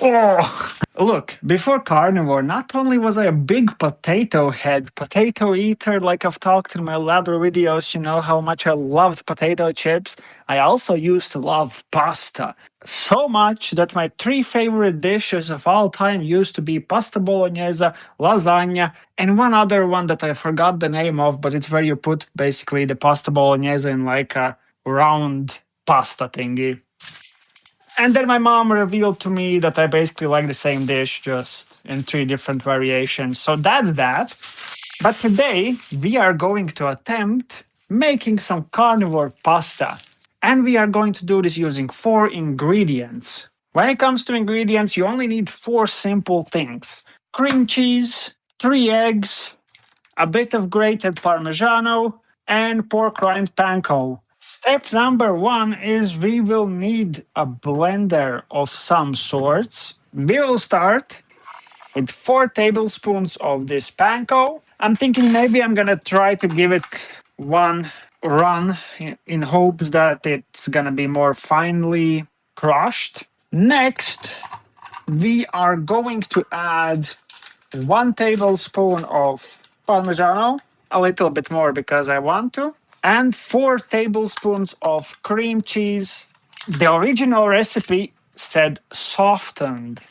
Oh, look, before Carnivore, not only was I a big potato head, potato eater, like I've talked in my other videos, you know how much I loved potato chips. I also used to love pasta. So much that my three favorite dishes of all time used to be pasta bolognese, lasagna, and one other one that I forgot the name of, but it's where you put basically the pasta bolognese in like a round pasta thingy. And then my mom revealed to me that I basically like the same dish, just in three different variations. So that's that. But today we are going to attempt making some carnivore pasta. And we are going to do this using four ingredients. When it comes to ingredients, you only need four simple things: cream cheese, three eggs, a bit of grated Parmigiano, and pork rind panko. Step number one is we will need a blender of some sorts. We will start with 4 tablespoons of this panko. I'm thinking maybe I'm gonna try to give it one run in hopes that it's gonna be more finely crushed. Next, we are going to add 1 tablespoon of Parmigiano, a little bit more because I want to, and 4 tablespoons of cream cheese. The original recipe said softened.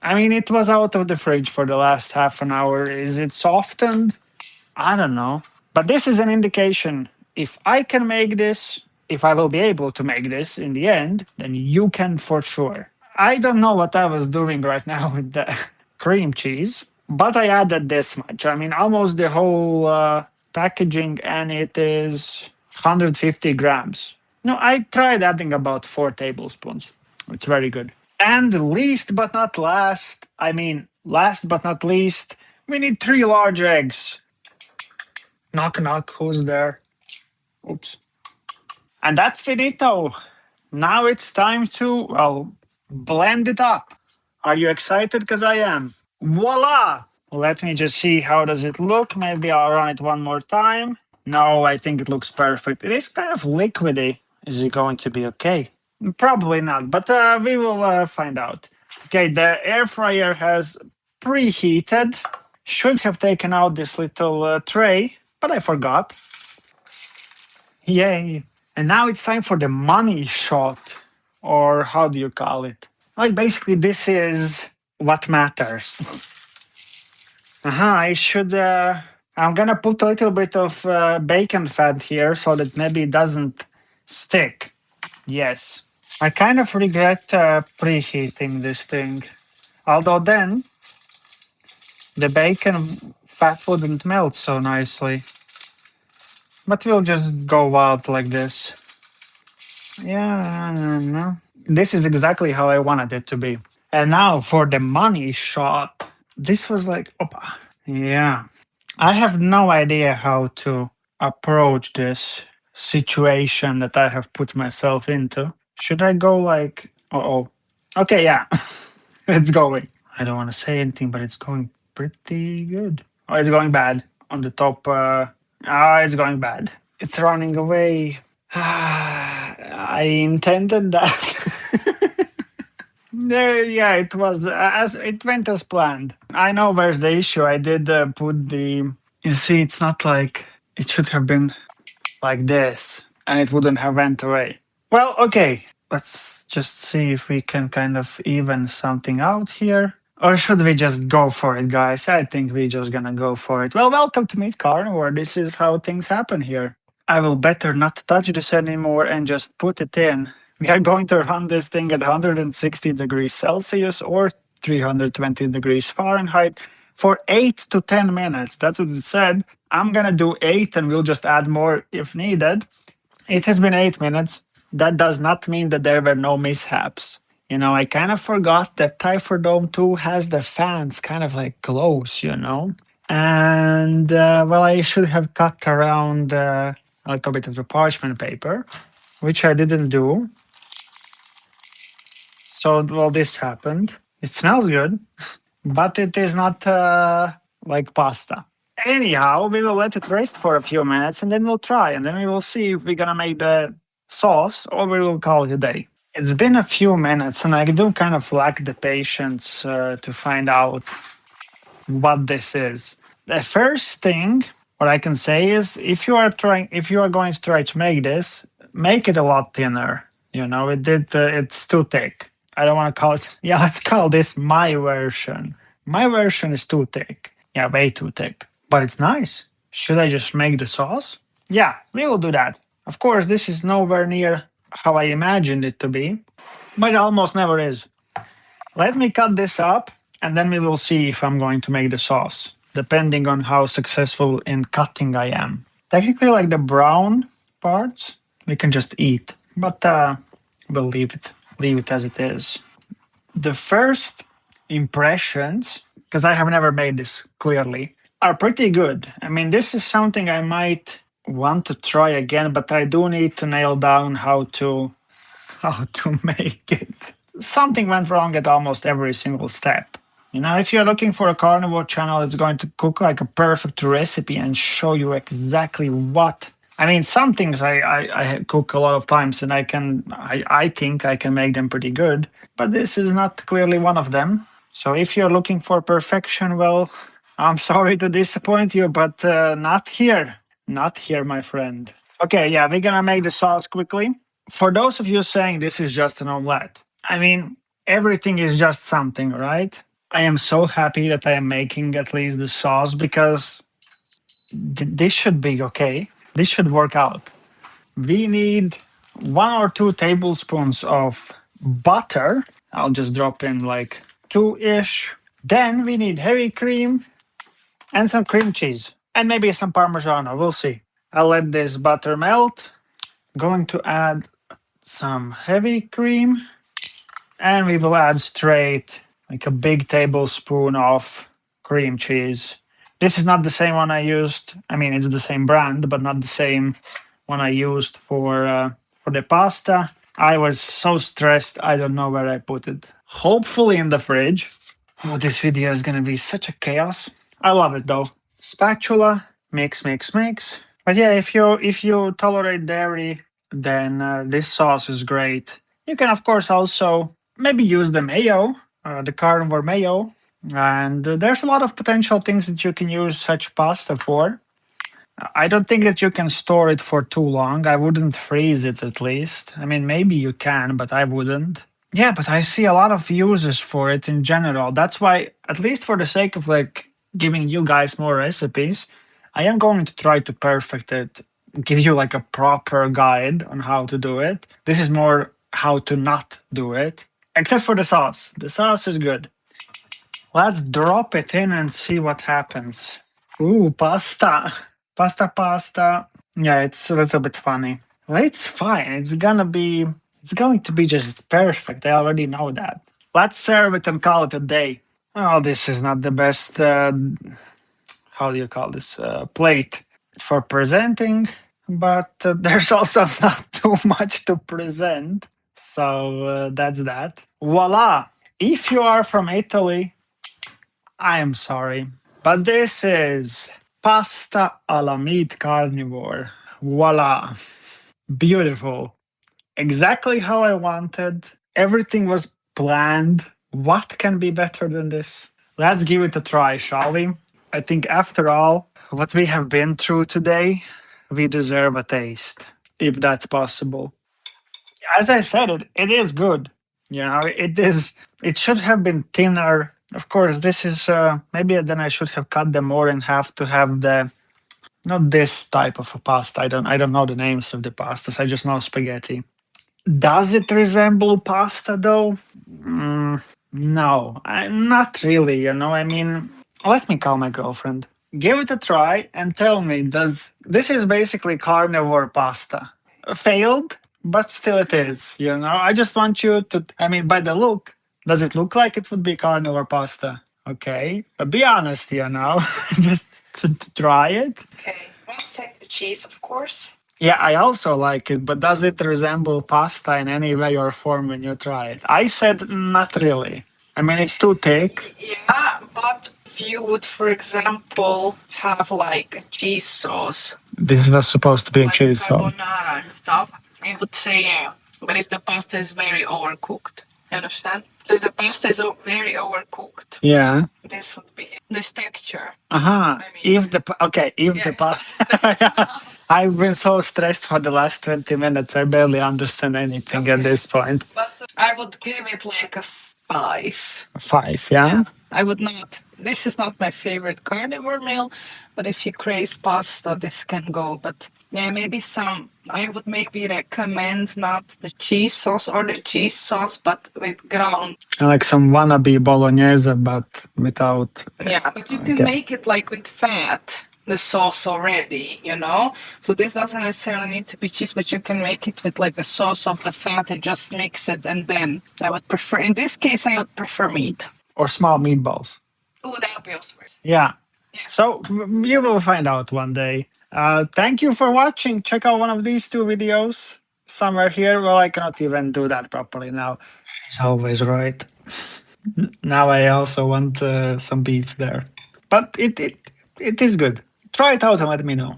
I mean, it was out of the fridge for the last half an hour. Is it softened? I don't know. But this is an indication. If I can make this, if I will be able to make this in the end, then you can for sure. I don't know what I was doing right now with the cream cheese, but I added this much. I mean, almost the whole packaging, and it is 150 grams. No, I tried adding about 4 tablespoons. It's very good. And least but not last, I mean, last but not least, we need 3 large eggs. Knock, knock, who's there? Oops. And that's finito. Now it's time to, well, blend it up. Are you excited? Because I am. Voila! Let me just see how does it look. Maybe I'll run it one more time. No, I think it looks perfect. It is kind of liquidy. Is it going to be okay? Probably not, but we will find out. Okay, the air fryer has preheated. Should have taken out this little tray, but I forgot. Yay. And now it's time for the money shot, or how do you call it? Like basically, this is what matters. I should. I'm gonna put a little bit of bacon fat here so that maybe it doesn't stick. Yes. I kind of regret preheating this thing. Although then the bacon fat wouldn't melt so nicely. But we'll just go out like this. Yeah, no. This is exactly how I wanted it to be. And now for the money shot. This was like, opa. Yeah. I have no idea how to approach this situation that I have put myself into. Should I go like, oh. Okay, yeah. It's going. I don't want to say anything, but it's going pretty good. Oh, it's going bad on the top. It's going bad. It's running away. I intended that. Yeah, it was as it went as planned. I know where's the issue. I did put the. You see, it's not like it should have been like this, and it wouldn't have went away. Well, okay. Let's just see if we can kind of even something out here. Or should we just go for it, guys? I think we're just gonna go for it. Well, welcome to Meet Carnivore. This is how things happen here. I will better not touch this anymore and just put it in. We are going to run this thing at 160 degrees Celsius or 320 degrees Fahrenheit for 8 to 10 minutes. That's what it said. I'm gonna do 8 and we'll just add more if needed. It has been 8 minutes. That does not mean that there were no mishaps. You know, I kind of forgot that Typhordome 2 has the fans kind of like close, you know? And, well, I should have cut around a little bit of the parchment paper, which I didn't do. So, well, this happened. It smells good, but it is not like pasta. Anyhow, we will let it rest for a few minutes and then we'll try and then we will see if we're gonna make the sauce or we will call it a day. It's been a few minutes, and I do kind of lack the patience to find out what this is. The first thing what I can say is if you are going to try to make this, make it a lot thinner. You know, it's too thick. I don't want to call it. Yeah, let's call this my version. My version is too thick. Yeah, way too thick. But it's nice. Should I just make the sauce? Yeah, we will do that. Of course, this is nowhere near how I imagined it to be, but it almost never is. Let me cut this up and then we will see if I'm going to make the sauce, depending on how successful in cutting I am. Technically, like the brown parts, we can just eat, but we'll leave it as it is. The first impressions, because I have never made this clearly, are pretty good. I mean, this is something I might want to try again, but I do need to nail down how to make it. Something went wrong at almost every single step. You know, if you're looking for a carnivore channel, it's going to cook like a perfect recipe and show you exactly what. I mean, some things I cook a lot of times and I think I can make them pretty good, but this is not clearly one of them. So if you're looking for perfection, well, I'm sorry to disappoint you, but not here. Not here, my friend. Okay, yeah, we're gonna make the sauce quickly. For those of you saying this is just an omelette, I mean, everything is just something, right? I am so happy that I am making at least the sauce because this should be okay. This should work out. We need 1 or 2 tablespoons of butter. I'll just drop in like 2-ish. Then we need heavy cream and some cream cheese and maybe some Parmesan. We'll see. I'll let this butter melt. Going to add some heavy cream and we will add straight like a big tablespoon of cream cheese. This is not the same one I used. I mean, it's the same brand, but not the same one I used for the pasta. I was so stressed, I don't know where I put it. Hopefully in the fridge. Oh, this video is gonna be such a chaos. I love it though. Spatula, mix, mix, mix. But yeah, if you tolerate dairy, then this sauce is great. You can of course also maybe use the mayo, the carnivore mayo, and there's a lot of potential things that you can use such pasta for. I don't think that you can store it for too long. I wouldn't freeze it at least. I mean, maybe you can, but I wouldn't. Yeah, but I see a lot of uses for it in general. That's why, at least for the sake of like giving you guys more recipes, I am going to try to perfect it, give you like a proper guide on how to do it. This is more how to not do it, except for the sauce. The sauce is good. Let's drop it in and see what happens. Ooh, pasta. Pasta. Yeah, it's a little bit funny. Well, it's fine. It's going to be just perfect. I already know that. Let's serve it and call it a day. Oh, this is not the best, how do you call this, plate for presenting, but there's also not too much to present. So that's that. Voila! If you are from Italy, I am sorry, but this is pasta alla meat carnivore. Voila! Beautiful. Exactly how I wanted. Everything was planned. What can be better than this? Let's give it a try, shall we? I think after all, what we have been through today, we deserve a taste, if that's possible. As I said, it is good. You know, it is. It should have been thinner. Of course, this is maybe then I should have cut them more in half to have the not this type of a pasta. I don't know the names of the pastas. I just know spaghetti. Does it resemble pasta though? No, not really. You know, I mean, let me call my girlfriend. Give it a try and tell me, does this is basically carnivore pasta? Failed, but still it is. You know, I just want you to, I mean, by the look, does it look like it would be carnivore pasta? Okay, but be honest, you know, just to try it. Okay, let's take the cheese, of course. Yeah, I also like it, but does it resemble pasta in any way or form when you try it? I said not really. I mean, it's too thick. Yeah, but if you would, for example, have like a cheese sauce, This was supposed to be a like cheese sauce. carbonara and stuff, I would say yeah. But if the pasta is very overcooked, you understand? So if the pasta is very overcooked, Yeah. this would be this texture. Uh-huh. If the okay, if the pasta. I've been so stressed for the last 20 minutes. I barely understand anything at this point. But I would give it like a 5. 5, yeah? I would not. This is not my favorite carnivore meal, but if you crave pasta, this can go. But yeah, maybe some. I would maybe recommend not the cheese sauce or the cheese sauce, but with ground. Like some wannabe bolognese, but without. Yeah, but you can make it like with fat, the sauce already, you know? So this doesn't necessarily need to be cheese, but you can make it with like the sauce of the fat and just mix it. And then I would prefer, in this case, I would prefer meat. Or small meatballs. Oh, that would be also great. Yeah. So you will find out one day. Thank you for watching. Check out one of these 2 videos somewhere here. Well, I cannot even do that properly now. She's always right. Now I also want some beef there. But it is good. Try it out and let me know.